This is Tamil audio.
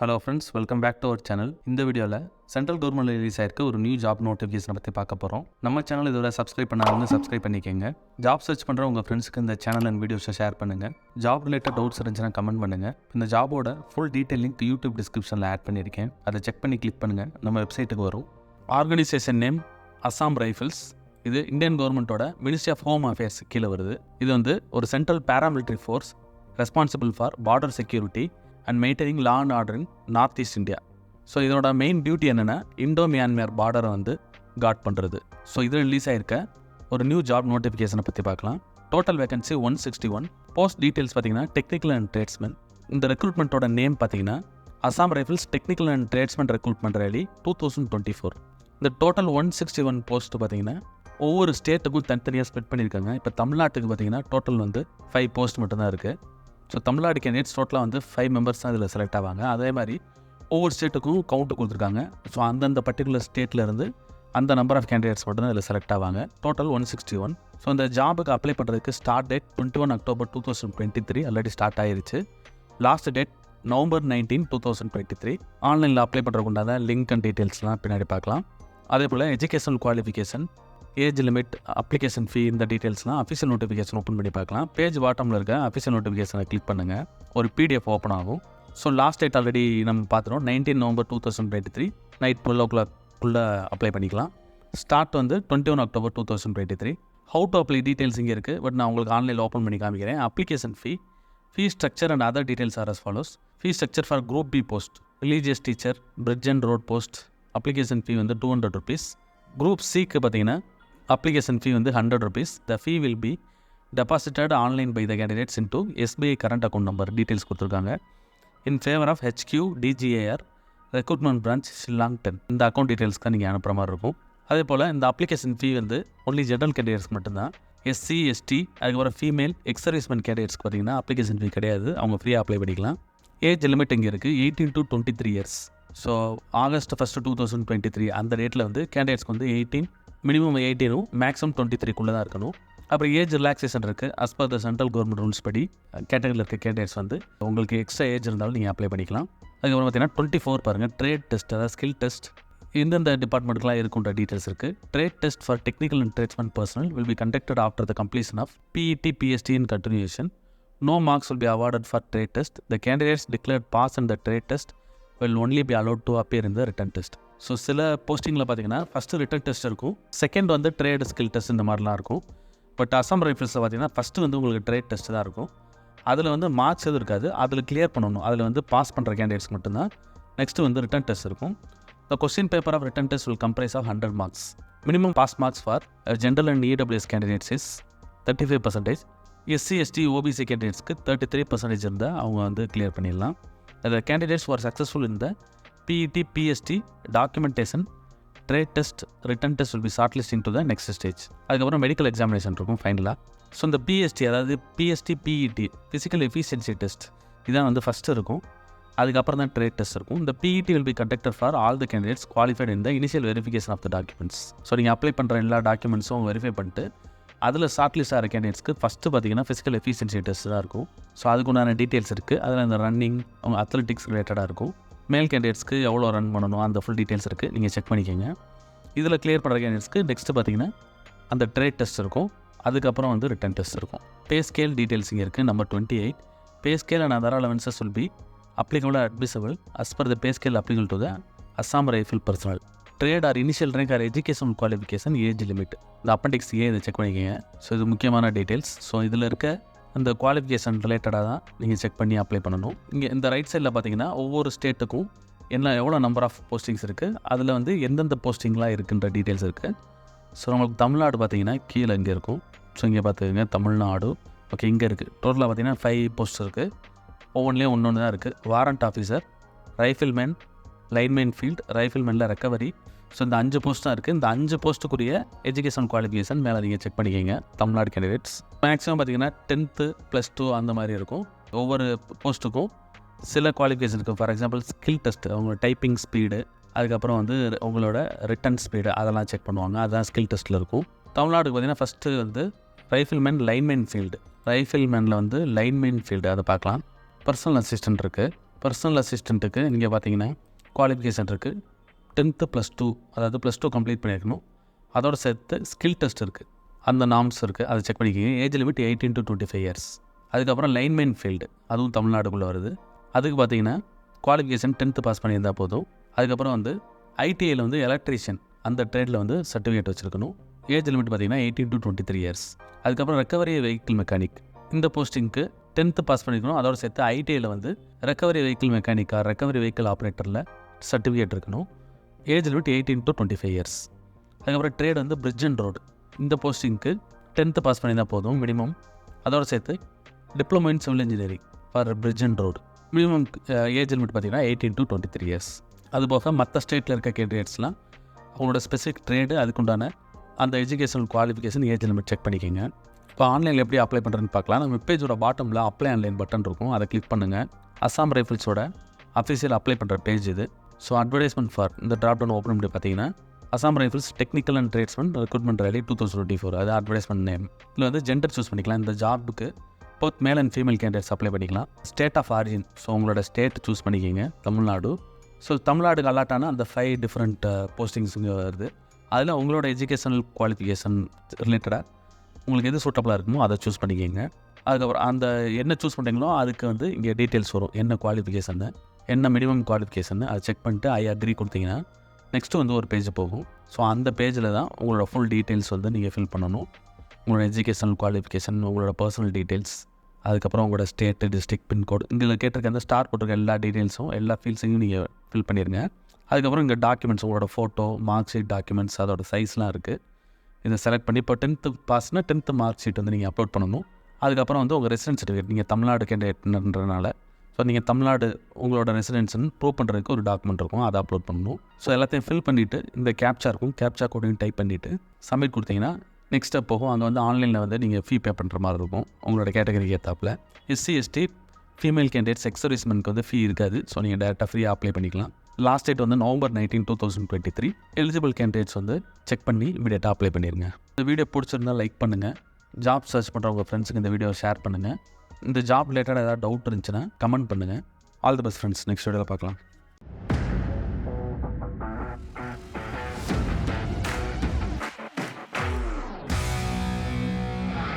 Hello friends, welcome back to our channel. இந்த வீடியோவில் சென்ட்ரல் கவர்மெண்ட் ரிலீஸ் ஆயிருக்க ஒரு நியூ ஜாப் நோட்டிஃபிகேஷனை பற்றி பார்க்க போகிறோம். நம்ம சேனல் இதுவரை சப்ஸ்கிரைப் பண்ணாதவங்க சப்ஸ்கிரைப் பண்ணிக்கோங்க. ஜாப் சர்ச் பண்ணுற உங்கள் ஃப்ரெண்ட்ஸ்க்கு இந்த சேனல் அண்ட் வீடியோஸை ஷேர் பண்ணுங்கள். ஜாப் ரிலேட்டட் டவுட்ஸ் இருந்துச்சுன்னா கமெண்ட் பண்ணுங்கள். இந்த ஜாபோட ஃபுல் டீட்டெயில் லிங்க் யூடியூப் டிஸ்கிரிப்ஷனில் ஆட் பண்ணியிருக்கேன். அதை செக் பண்ணி கிளிக் பண்ணுங்கள், நம்ம வெப்சைட்டுக்கு வரும். Organisation name Assam Rifles. இது இந்தியன் கவர்மெண்ட்டோட மினிஸ்ட்ரி ஆஃப் ஹோம் அஃபேர்ஸ் கீழே வருது. இது வந்து ஒரு central paramilitary force responsible for border security and maintaining law and order in north east India. So இதோட மெயின் டியூட்டி என்னென்னா இண்டோ மியான்மர் பார்டரை வந்து கார்ட் பண்ணுறது. ஸோ இது ரிலீஸ் ஆகிருக்க ஒரு நியூ ஜாப் நோட்டிஃபிகேஷனை பற்றி பார்க்கலாம். Total vacancy 161. போஸ்ட் டீட்டெயில்ஸ் பார்த்தீங்கன்னா டெக்னிக்கல் அண்ட் ட்ரேட்ஸ்மேன். இந்த ரெக்ரூட்மெண்ட்டோட நேம் பார்த்தீங்கன்னா Assam rifles technical and tradesman recruitment rally 2024. இந்த டோட்டல் 161 போஸ்ட் பார்த்தீங்கன்னா ஒவ்வொரு ஸ்டேட்டுக்கும் தனித்தனியாக ஸ்ப்ளிட் பண்ணியிருக்காங்க. இப்போ தமிழ்நாட்டுக்கு பார்த்தீங்கன்னா டோட்டல் வந்து 5 போஸ்ட் மட்டும்தான் இருக்குது. ஸோ தமிழ்நாடு கேண்டிடேட்ஸ் டோட்டலாக வந்து 5 மெம்பர்ஸ் தான் இதில் செலக்ட் ஆவாங்க. அதே மாதிரி ஒவ்வொரு ஸ்டேட்டுக்கும் கவுண்ட்டு கொடுத்துருக்காங்க. ஸோ அந்தந்த பர்டிகுலர் ஸ்டேட்லேருந்து அந்த நம்பர் ஆஃப் கேண்டிடேட்ஸ் மட்டும் தான் இதில் செலக்ட் ஆவாங்க. டோட்டல் 161. ஸோ இந்த ஜாபுக்கு அப்ளை பண்ணுறதுக்கு start date 21 October 2023 already start ஆயிருச்சு. Last date November 19, 2023. ஆன்லைனில் அப்ளை பண்ணுறதுக்கு உண்டான லிங்க் அண்ட் டீட்டெயில்ஸ்லாம் பின்னாடி பார்க்கலாம். அதே போல் educational qualification, age limit, application ஃபீ, இந்த டீட்டெயில்ஸ்லாம் அஃபிஷியல் நோட்டிஃபிகேஷன் ஓப்பன் பண்ணி பார்க்கலாம். பேஜ் பாட்டமில் இருக்க அஃபிஷியல் நோட்டிஃபிகேஷனை கிளிக் பண்ணுங்கள், ஒரு PDF ஓப்பன் ஆகும். ஸோ லாஸ்ட் டேட் ஆல்ரெடி நம்ம பார்த்துறோம், 19 நவம்பர் 2023 நைட் 12 o'clock அப்ளை பண்ணிக்கலாம். ஸ்டார்ட் வந்து 21 October 2023. How to apply details இங்கே இருக்குது, பட் நான் உங்களுக்கு ஆன்லைனில் ஓப்பன் பண்ணி காமிக்கிறேன். Application fee structure and other details are as follows. Fee structure for group B post, religious teacher, bridge and road post. Application fee வந்து 200 rupees. குரூப் சிக்கு பார்த்தீங்கன்னா அப்ளிகேஷன் ஃபீ வந்து 100 rupees. The fee will be deposited online by the candidates into SBI current account number. Details கொடுத்துருக்காங்க. In favor of HQ DGAR recruitment branch ஷில்லாங்டன். இந்த அக்கௌண்ட் டீட்டெயில்ஸ் தான் நீங்கள் அனுப்புகிற மாதிரி இருக்கும். அதே போல் இந்த அப்ளிகேஷன் ஃபீ வந்து ஒன்லி ஜென்ரல் கேண்டிடேட்ஸ்க்கு மட்டும்தான். SC ST அதுக்கப்புறம் ஃபீமேல் எக்ஸர்வீஸ்மெண்ட் கேண்டிடேட்ஸ்க்கு பார்த்தீங்கன்னா அப்ளிகேஷன் ஃபீ கிடையாது, அவங்க ஃப்ரீயாக அப்ளை பண்ணிக்கலாம். ஏஜ் லிமிட் இங்கே இருக்குது 18 to 23 years. ஸோ ஆகஸ்ட் 1, 2023 அந்த டேட்டில் வந்து கேண்டிடேட்ஸ்க்கு வந்து 18, மினிமம் 18, மேக்ஸிமம் 23 தான் இருக்கணும். அப்புறம் ஏஜ் ரிலாக்ஸேஷன் இருக்குது. As per the central government rules படி கேட்டகரியில் இருக்க கேண்டிடேட்ஸ் வந்து உங்களுக்கு எக்ஸ்ட்ரா ஏஜ் இருந்தாலும் நீங்கள் அப்ளை பண்ணிக்கலாம். அதுக்கப்புறம் பார்த்தீங்கன்னா 24 பாருங்கள், ட்ரேட் டெஸ்ட், அதாவது ஸ்கில் டெஸ்ட் இந்தந்த டிபார்ட்மெண்ட்டுக்குலாம் இருக்குன்ற டீட்டெயில்ஸ் இருக்குது. Trade test for technical and tradesman personnel will be conducted after the completion of PET PST in continuation. No marks will be awarded for trade test. The candidates declared pass in the trade test will only be allowed to appear in the written test. So சில போஸ்டிங்கில் பார்த்தீங்கன்னா ஃபஸ்ட்டு ரிட்டன் டெஸ்ட் இருக்கும், செகண்ட் வந்து ட்ரேட் ஸ்கில் டெஸ்ட் இந்த மாதிரிலாம் இருக்கும். பட் அசாம் ரைஃபிள்ஸில் பார்த்தீங்கன்னா ஃபஸ்ட்டு வந்து உங்களுக்கு ட்ரேட் டெஸ்ட் தான் இருக்கும். அதில் வந்து மார்க்ஸ் எதுவும் இருக்காது, அதில் கிளியர் பண்ணணும், அதில் வந்து பாஸ் பண்ணுற கேண்டிடேட்ஸ் மட்டும்தான். நெக்ஸ்ட்டு வந்து ரிட்டன் டெஸ்ட் இருக்கும். The question paper of written test will comprise of 100 marks. Minimum pass marks for general and EWS candidates is 35%. SC ST OBC கேண்டிடேட்ஸ்க்கு 33% இருந்தால் அவங்க வந்து கிளியர் பண்ணிடலாம். The candidates who are successful in the PET PST documentation trade test written test will be shortlisted to the next stage. அதுக்கப்புறம் மெடிக்கல் எக்ஸாமினேஷன் இருக்கும் ஃபைனலாக. ஸோ இந்த PST அதாவது PST PET physical efficiency test இதான் வந்து ஃபஸ்ட்டு இருக்கும். அதுக்கப்புறம் தான் ட்ரேட் டெஸ்ட் இருக்கும். இந்த PET will be conducted for all the candidates qualified in the initial verification of the documents. So நீங்கள் அப்ளை பண்ணுற எல்லா டாக்குமெண்ட்ஸும் வெரிஃபை பண்ணிட்டு அதில் ஷார்ட் லிஸ்ட் ஆகிற கேண்டிடேட்ஸ்க்கு ஃபஸ்ட்டு பார்த்தீங்கன்னா ஃபிசிக்கல் எஃபிஷியன்சி டெஸ்ட் தான் இருக்கும். ஸோ அதுக்குண்டான டீட்டெயில்ஸ் இருக்குது. அதில் இந்த ரன்னிங், அவங்க அத்லெட்டிக்ஸ் ரிலேட்டடாக இருக்கும். மேல் கேண்டிடேட்ஸ்க்கு எவ்வளோ ரன் பண்ணணும் அந்த ஃபுல் டீட்டெயில்ஸ் இருக்குது, நீங்கள் செக் பண்ணிக்கோங்க. இதில் கிளியர் பண்ணுற கேண்டிடேட்ஸ்க்கு நெக்ஸ்ட்டு பார்த்தீங்கன்னா அந்த ட்ரேட் டெஸ்ட் இருக்கும். அதுக்கப்புறம் வந்து ரிட்டன் டெஸ்ட் இருக்கும். பே ஸ்கேல் டீட்டெயில்ஸ் இங்கே இருக்குது. Number 28. Pay scale and other allowances will be applicable or admissible as per the pay scale applicable to the Assam Rifle personnel. Trade or initial rank or educational qualification, age limit. இந்த appendix A இதை செக் பண்ணிக்கோங்க. ஸோ இது முக்கியமான டீட்டெயில்ஸ். ஸோ இதில் இருக்க அந்த குவாலிஃபிகேஷன் ரிலேட்டடாக தான் நீங்கள் செக் பண்ணி அப்ளை பண்ணணும். இங்கே இந்த ரைட் சைடில் பார்த்தீங்கன்னா ஒவ்வொரு ஸ்டேட்டுக்கும் எவ்வளோ நம்பர் ஆஃப் போஸ்டிங்ஸ் இருக்குது, அதில் வந்து எந்தெந்த போஸ்டிங்லாம் இருக்குன்ற டீட்டெயில்ஸ் இருக்குது. ஸோ நம்மளுக்கு தமிழ்நாடு பார்த்தீங்கன்னா கீழே இங்கே இருக்கும். ஸோ இங்கே பார்த்துக்கோங்க, தமிழ்நாடு. ஓகே, இங்கே இருக்குது. டோட்டலாக பார்த்தீங்கன்னா 5 போஸ்ட் இருக்குது. ஒவ்வொன்றிலையும் ஒன்று தான் இருக்குது. Warrant officer, rifleman, lineman field, ரைஃபிள்மேனில் recovery. So இந்த 5 போஸ்ட் தான் இருக்குது. இந்த 5 போஸ்ட்டுக்குரிய எஜுகேஷன் குவாலிஃபிகேஷன் மேலே நீங்கள் செக் பண்ணிக்கோங்க. தமிழ்நாடு கேண்டிடேட்ஸ் மேக்ஸிமம் பார்த்தீங்கன்னா 10th +2 அந்த மாதிரி இருக்கும். ஒவ்வொரு போஸ்ட்டுக்கும் சில குவாலிஃபிகேஷன் இருக்குது. ஃபார் எக்ஸாம்பிள் ஸ்கில் டெஸ்ட், அவங்க டைப்பிங் ஸ்பீடு, அதுக்கப்புறம் வந்து உங்களோட ரிட்டன் ஸ்பீடு அதெல்லாம் செக் பண்ணுவாங்க. அதுதான் ஸ்கில் டெஸ்ட்டில் இருக்கும். தமிழ்நாடுக்கு பார்த்தீங்கன்னா ஃபஸ்ட்டு வந்து ரைஃபிள்மேன், லைன்மேன் ஃபீல்டு. ரைஃபிள்மேனில் வந்து லைன்மேன் ஃபீல்டு அதை பார்க்கலாம். பர்சனல் அசிஸ்டன்ட் இருக்குது. பர்சனல் அசிஸ்டண்ட்டுக்கு நீங்கள் பார்த்தீங்கன்னா குவாலிஃபிகேஷன் இருக்குது. 10th +2 அதாவது +2 கம்ப்ளீட் பண்ணியிருக்கணும். அதோட சேர்த்து ஸ்கில் டெஸ்ட் இருக்குது, அந்த நார்ம்ஸ் இருக்குது, அதை செக் பண்ணிக்கிங்க. Age limit 18 to 25 years. அதுக்கப்புறம் லைன்மேன் ஃபீல்டு, அதுவும் தமிழ்நாடுக்குள்ளே வருது. அதுக்கு பார்த்தீங்கன்னா குவாலிஃபிகேஷன் 10th பாஸ் பண்ணியிருந்தால் போதும். அதுக்கப்புறம் வந்து ஐடிஐயில் வந்து எலக்ட்ரீஷியன் அந்த ட்ரேடில் வந்து சர்டிஃபிகேட் வச்சுருக்கணும். ஏஜ் லிமிட் பார்த்தீங்கன்னா 18 to 23 years. அதுக்கப்புறம் ரெக்கவரி வெஹிக்கிள் மெக்கானிக், இந்த போஸ்டிங்க்கு 10th பாஸ் பண்ணியிருக்கணும். அதோட சேர்த்து ஐடிஐயில் வந்து recovery vehicle மெக்கானிக்காக recovery vehicle ஆப்ரேட்டரில் certificate இருக்கணும். Age limit 18 to 25 years. அதுக்கப்புறம் ட்ரேட் வந்து பிரிட்ஜ் அண்ட் ரோடு, இந்த போஸ்டிங்க்கு 10th பாஸ் பண்ணியிருந்தால் போதும் மினிமம். அதோட சேர்த்து diploma in civil engineering for bridge and road, minimum age limit பார்த்தீங்கன்னா 18 to 23 years. அதுபோக மற்ற ஸ்டேட்டில் இருக்க கேண்டிடேட்ஸ்லாம் அவங்களோட ஸ்பெசிஃபிக் ட்ரேடு அதுக்குண்டான அந்த educational qualification age limit check பண்ணிக்கோங்க. இப்போ ஆன்லைனில் எப்படி அப்ளை பண்ணுறதுன்னு பார்க்கலாம். நம்ம வெப்பேஜோட பாட்டமில் அப்ளை ஆன்லைன் பட்டன் இருக்கும், அதை கிளிக் பண்ணுங்கள். அசாம் ரைஃபிள்ஸோட அஃபிஷியல் அப்ளை பண்ணுற பேஜ் இது. ஸோ அட்வர்டைஸ்மெண்ட் ஃபார் இந்த ட்ராப் டவுன் ஓப்பன் பண்ணி பார்த்தீங்கன்னா Assam rifles technical and tradesman recruitment rally 2024, அது அட்வர்டைஸ்மெண்ட் நேம். இதில் வந்து ஜெண்டர் சூஸ் பண்ணிக்கலாம். இந்த ஜாபுக்கு both male and female candidates apply பண்ணிக்கலாம். ஸ்டேட் ஆஃப் ஆரிஜின், ஸோ உங்களோட ஸ்டேட் சூஸ் பண்ணிக்கிங்க, தமிழ்நாடு. ஸோ தமிழ்நாடுக்கு அலாட்டான அந்த 5 டிஃப்ரெண்ட் போஸ்டிங்ஸ் இங்கே வருது. அதில் உங்களோட எஜுகேஷனல் குவாலிஃபிகேஷன் ரிலேட்டடாக உங்களுக்கு எது சூட்டபுளாக இருக்குமோ அதை சூஸ் பண்ணிக்கிங்க. அதுக்கப்புறம் அந்த என்ன சூஸ் பண்ணுறீங்களோ அதுக்கு வந்து இங்கே டீட்டெயில்ஸ் வரும், என்ன குவாலிஃபிகேஷன், என்ன மினிமம் குவாலிஃபிகேஷன், அதை செக் பண்ணிட்டு ஐ அக்ரி கொடுத்தீங்கன்னா நெக்ஸ்ட்டு வந்து ஒரு பேஜ் போகும். ஸோ அந்த பேஜில் தான் உங்களோட ஃபுல் டீட்டெயில்ஸ் வந்து நீங்கள் ஃபில் பண்ணணும். உங்களோட எஜுகேஷனல் குவாலிஃபிகேஷன், உங்களோட பர்சனல் டீட்டெயில்ஸ், அதுக்கப்புறம் உங்களோட ஸ்டேட்டு, டிஸ்ட்ரிக்ட், பின்கோடு, இதில் கேட்டிருக்க அந்த ஸ்டார் போட்டிருக்க எல்லா டீட்டெயில்ஸும் எல்லா ஃபீல்ட்ஸையும் நீங்கள் ஃபில் பண்ணிடுங்க. அதுக்கப்புறம் இங்கே டாக்குமெண்ட்ஸ், உங்களோட ஃபோட்டோ, மார்க் ஷீட் டாக்குமெண்ட்ஸ், அதோட சைஸ்லாம் இருக்குது. இதை செலக்ட் பண்ணி இப்போ 10th பாஸ்னால் 10th மார்க் ஷீட் வந்து நீங்கள் அப்லோட் பண்ணணும். அதுக்கப்புறம் வந்து உங்கள் ரெசிடென்ஸ் சர்டிஃபிகேட், நீங்கள் தமிழ்நாடு கேண்டிடேட்ன்றனால ஸோ நீங்கள் தமிழ்நாடு உங்களோட ரெசிடென்ஸ்னு ப்ரூவ் பண்ணுறதுக்கு ஒரு டாக்குமெண்ட் இருக்கும், அதை அப்லோட் பண்ணணும். ஸோ எல்லாத்தையும் ஃபில் பண்ணிவிட்டு இந்த கேப்சா இருக்கும், கேப்சா கோடையும் டைப் பண்ணிவிட்டு சப்மிட் கொடுத்தீங்கன்னா நெக்ஸ்ட் ஸ்டெப் போகும். அங்கே வந்து ஆன்லைனில் வந்து நீங்கள் ஃபீ பே பண்ணுற மாதிரி இருக்கும் உங்களோட கேட்டகரிக்கு ஏற்றாப்பில். SC ST ஃபீமேல் கேண்டிடேட்ஸ் எக்ஸர்வீஸ்மென்ட்க்கு வந்து ஃபீ இருக்காது. ஸோ நீங்கள் டேரெக்டாக ஃப்ரீயாக அப்ளை பண்ணிக்கலாம். லாஸ்ட் டேட் வந்து November 19, 2023. எலிஜிபிள் கேண்டிடேட்ஸ் வந்து செக் பண்ணி இமீடியட்டாக அப்ளை பண்ணிடுங்க. இந்த வீடியோ பிடிச்சிருந்தால் லைக் பண்ணுங்கள். ஜாப் சர்ச் பண்ணுற உங்கள் ஃப்ரெண்ட்ஸுக்கு இந்த வீடியோ ஷேர் பண்ணுங்கள். இந்த ஜாப் ரிலேட்டடாக ஏதாவது டவுட் இருந்துச்சுன்னா கமெண்ட் பண்ணுங்கள். All the best friends, next வீடியோவில் பார்க்கலாம்.